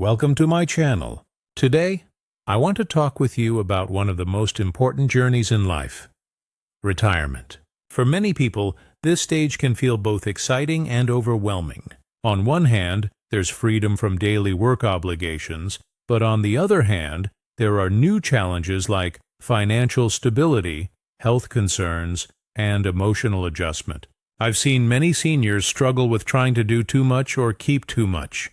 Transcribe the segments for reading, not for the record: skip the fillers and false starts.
Welcome to my channel. Today, I want to talk with you about one of the most important journeys in life: retirement. For many people, this stage can feel both exciting and overwhelming. On one hand, there's freedom from daily work obligations, but on the other hand, there are new challenges like financial stability, health concerns, and emotional adjustment. I've seen many seniors struggle with trying to do too much or keep too much,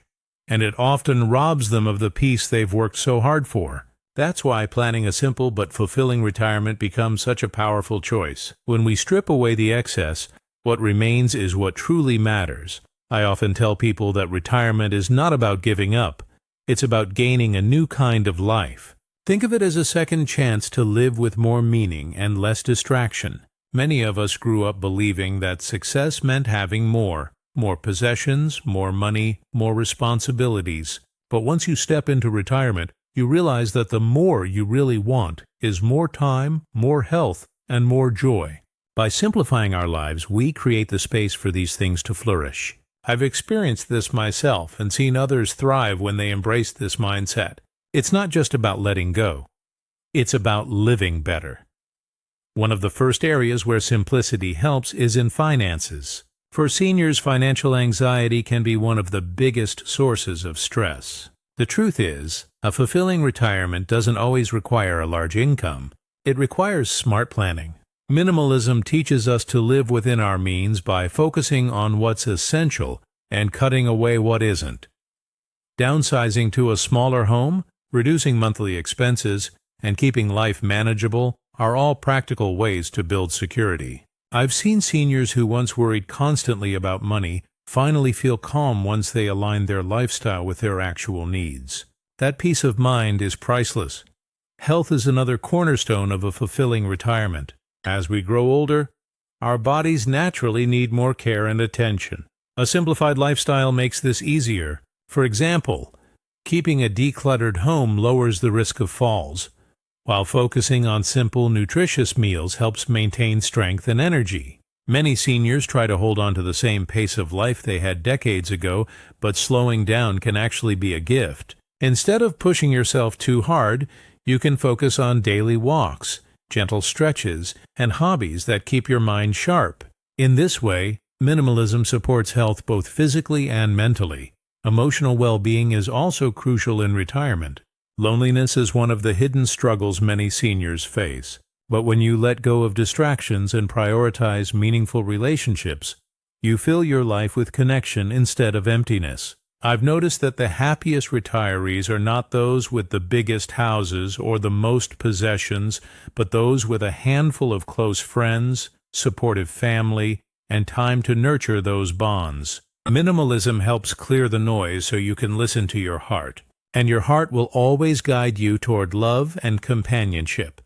and it often robs them of the peace they've worked so hard for. That's why planning a simple but fulfilling retirement becomes such a powerful choice. When we strip away the excess, what remains is what truly matters. I often tell people that retirement is not about giving up. It's about gaining a new kind of life. Think of it as a second chance to live with more meaning and less distraction. Many of us grew up believing that success meant having more possessions, more money, more responsibilities. But once you step into retirement, you realize that the more you really want is more time, more health, and more joy. By simplifying our lives, we create the space for these things to flourish. I've experienced this myself and seen others thrive when they embrace this mindset. It's not just about letting go. It's about living better. One of the first areas where simplicity helps is in finances. For seniors, financial anxiety can be one of the biggest sources of stress. The truth is, a fulfilling retirement doesn't always require a large income. It requires smart planning. Minimalism teaches us to live within our means by focusing on what's essential and cutting away what isn't. Downsizing to a smaller home, reducing monthly expenses, and keeping life manageable are all practical ways to build security. I've seen seniors who once worried constantly about money finally feel calm once they align their lifestyle with their actual needs. That peace of mind is priceless. Health is another cornerstone of a fulfilling retirement. As we grow older, our bodies naturally need more care and attention. A simplified lifestyle makes this easier. For example, keeping a decluttered home lowers the risk of falls, while focusing on simple, nutritious meals helps maintain strength and energy. Many seniors try to hold on to the same pace of life they had decades ago, but slowing down can actually be a gift. Instead of pushing yourself too hard, you can focus on daily walks, gentle stretches, and hobbies that keep your mind sharp. In this way, minimalism supports health both physically and mentally. Emotional well-being is also crucial in retirement. Loneliness is one of the hidden struggles many seniors face. But when you let go of distractions and prioritize meaningful relationships, you fill your life with connection instead of emptiness. I've noticed that the happiest retirees are not those with the biggest houses or the most possessions, but those with a handful of close friends, supportive family, and time to nurture those bonds. Minimalism helps clear the noise so you can listen to your heart. And your heart will always guide you toward love and companionship.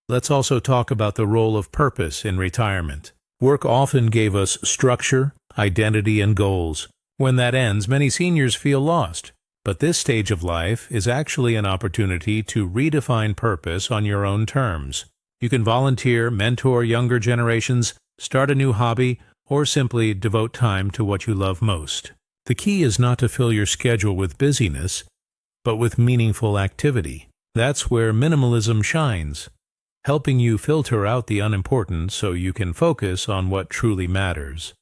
Let's also talk about the role of purpose in retirement. Work often gave us structure, identity, and goals. When that ends, many seniors feel lost. But this stage of life is actually an opportunity to redefine purpose on your own terms. You can volunteer, mentor younger generations, start a new hobby, or simply devote time to what you love most. The key is not to fill your schedule with busyness, but with meaningful activity. That's where minimalism shines, helping you filter out the unimportant so you can focus on what truly matters.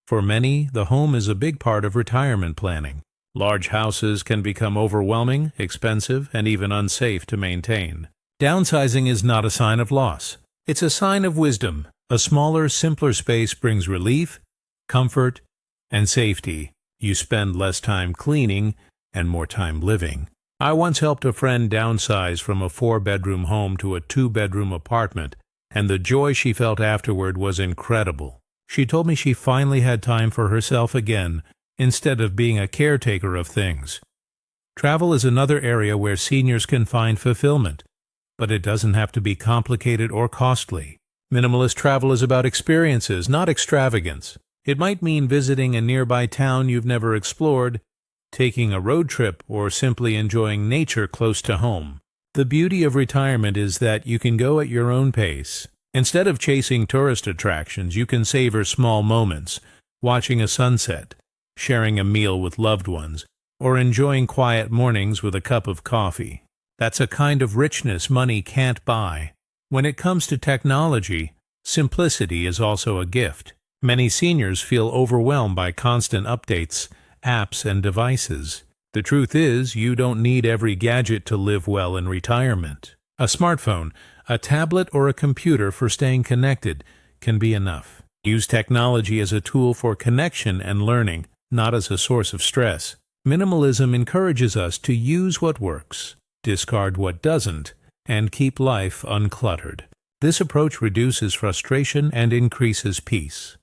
For many, the home is a big part of retirement planning. Large houses can become overwhelming, expensive, and even unsafe to maintain. Downsizing is not a sign of loss. It's a sign of wisdom. A smaller, simpler space brings relief, comfort, and safety. You spend less time cleaning and more time living. I once helped a friend downsize from a 4-bedroom home to a 2-bedroom apartment, and the joy she felt afterward was incredible. She told me she finally had time for herself again, instead of being a caretaker of things. Travel is another area where seniors can find fulfillment, but it doesn't have to be complicated or costly. Minimalist travel is about experiences, not extravagance. It might mean visiting a nearby town you've never explored, taking a road trip, or simply enjoying nature close to home. The beauty of retirement is that you can go at your own pace. Instead of chasing tourist attractions, you can savor small moments, watching a sunset, sharing a meal with loved ones, or enjoying quiet mornings with a cup of coffee. That's a kind of richness money can't buy. When it comes to technology, simplicity is also a gift. Many seniors feel overwhelmed by constant updates, apps, and devices. The truth is, you don't need every gadget to live well in retirement. A smartphone, a tablet, or a computer for staying connected can be enough. Use technology as a tool for connection and learning, not as a source of stress. Minimalism encourages us to use what works, discard what doesn't, and keep life uncluttered. This approach reduces frustration and increases peace.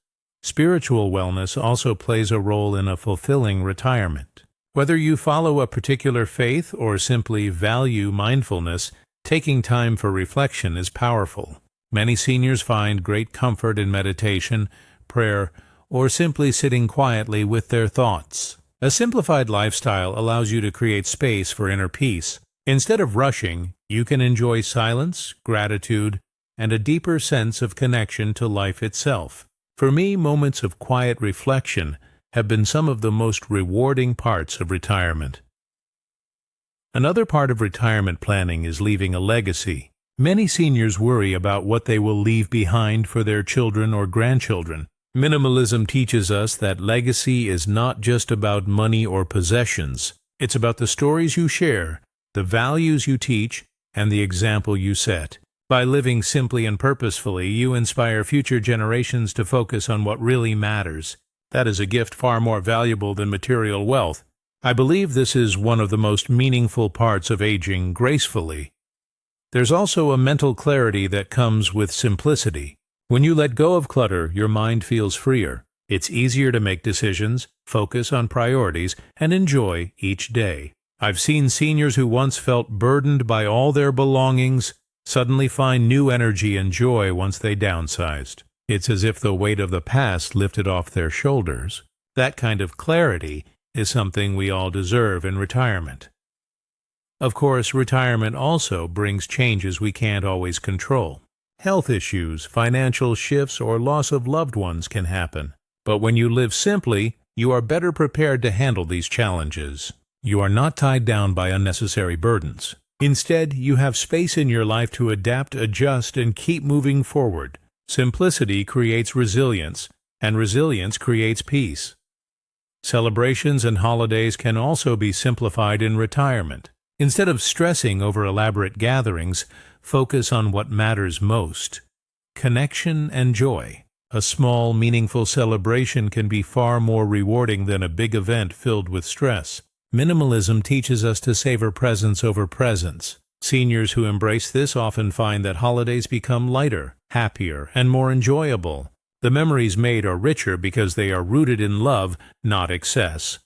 Spiritual wellness also plays a role in a fulfilling retirement. Whether you follow a particular faith or simply value mindfulness, taking time for reflection is powerful. Many seniors find great comfort in meditation, prayer, or simply sitting quietly with their thoughts. A simplified lifestyle allows you to create space for inner peace. Instead of rushing, you can enjoy silence, gratitude, and a deeper sense of connection to life itself. For me, moments of quiet reflection have been some of the most rewarding parts of retirement. Another part of retirement planning is leaving a legacy. Many seniors worry about what they will leave behind for their children or grandchildren. Minimalism teaches us that legacy is not just about money or possessions. It's about the stories you share, the values you teach, and the example you set. By living simply and purposefully, you inspire future generations to focus on what really matters. That is a gift far more valuable than material wealth. I believe this is one of the most meaningful parts of aging gracefully. There's also a mental clarity that comes with simplicity. When you let go of clutter, your mind feels freer. It's easier to make decisions, focus on priorities, and enjoy each day. I've seen seniors who once felt burdened by all their belongings suddenly find new energy and joy once they downsized. It's as if the weight of the past lifted off their shoulders. That kind of clarity is something we all deserve in retirement. Of course, retirement also brings changes we can't always control. Health issues, financial shifts, or loss of loved ones can happen. But when you live simply, you are better prepared to handle these challenges. You are not tied down by unnecessary burdens. Instead, you have space in your life to adapt, adjust, and keep moving forward. Simplicity creates resilience, and resilience creates peace. Celebrations and holidays can also be simplified in retirement. Instead of stressing over elaborate gatherings, focus on what matters most: connection and joy. A small, meaningful celebration can be far more rewarding than a big event filled with stress. Minimalism teaches us to savor presence over presence. Seniors who embrace this often find that holidays become lighter, happier, and more enjoyable. The memories made are richer because they are rooted in love, not excess.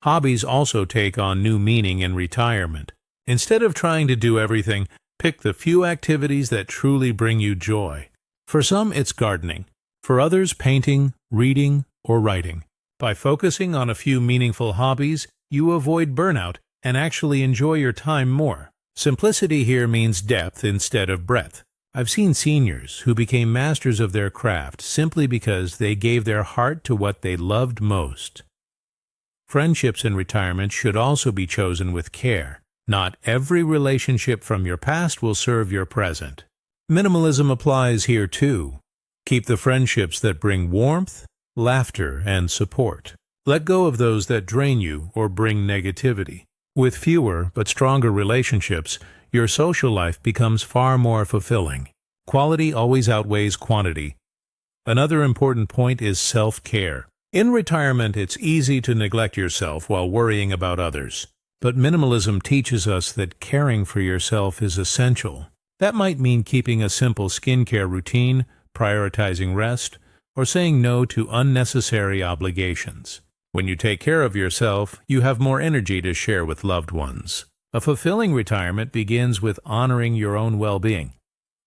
Hobbies also take on new meaning in retirement. Instead of trying to do everything, pick the few activities that truly bring you joy. For some, it's gardening. For others, painting, reading, or writing. By focusing on a few meaningful hobbies, you avoid burnout and actually enjoy your time more. Simplicity here means depth instead of breadth. I've seen seniors who became masters of their craft simply because they gave their heart to what they loved most. Friendships in retirement should also be chosen with care. Not every relationship from your past will serve your present. Minimalism applies here too. Keep the friendships that bring warmth, laughter, and support. Let go of those that drain you or bring negativity. With fewer but stronger relationships, your social life becomes far more fulfilling. Quality always outweighs quantity. Another important point is self-care. In retirement, it's easy to neglect yourself while worrying about others. But minimalism teaches us that caring for yourself is essential. That might mean keeping a simple skincare routine, prioritizing rest, or saying no to unnecessary obligations. When you take care of yourself, you have more energy to share with loved ones. A fulfilling retirement begins with honoring your own well-being.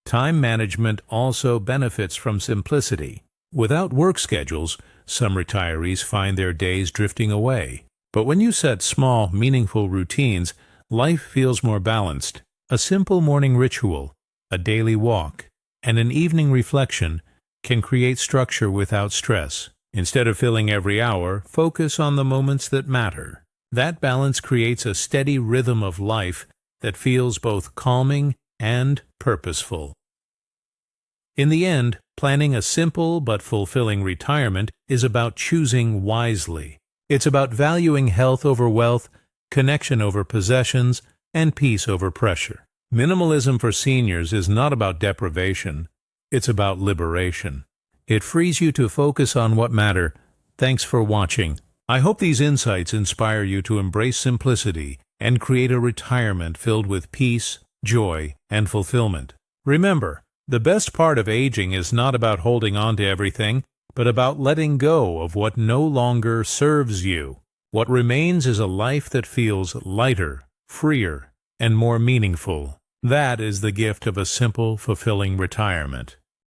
Time management also benefits from simplicity. Without work schedules, some retirees find their days drifting away. But when you set small, meaningful routines, life feels more balanced. A simple morning ritual, a daily walk, and an evening reflection can create structure without stress. Instead of filling every hour, focus on the moments that matter. That balance creates a steady rhythm of life that feels both calming and purposeful. In the end, planning a simple but fulfilling retirement is about choosing wisely. It's about valuing health over wealth, connection over possessions, and peace over pressure. Minimalism for seniors is not about deprivation, it's about liberation. It frees you to focus on what matters. Thanks for watching. I hope these insights inspire you to embrace simplicity and create a retirement filled with peace, joy, and fulfillment. Remember, the best part of aging is not about holding on to everything, but about letting go of what no longer serves you. What remains is a life that feels lighter, freer, and more meaningful. That is the gift of a simple, fulfilling retirement.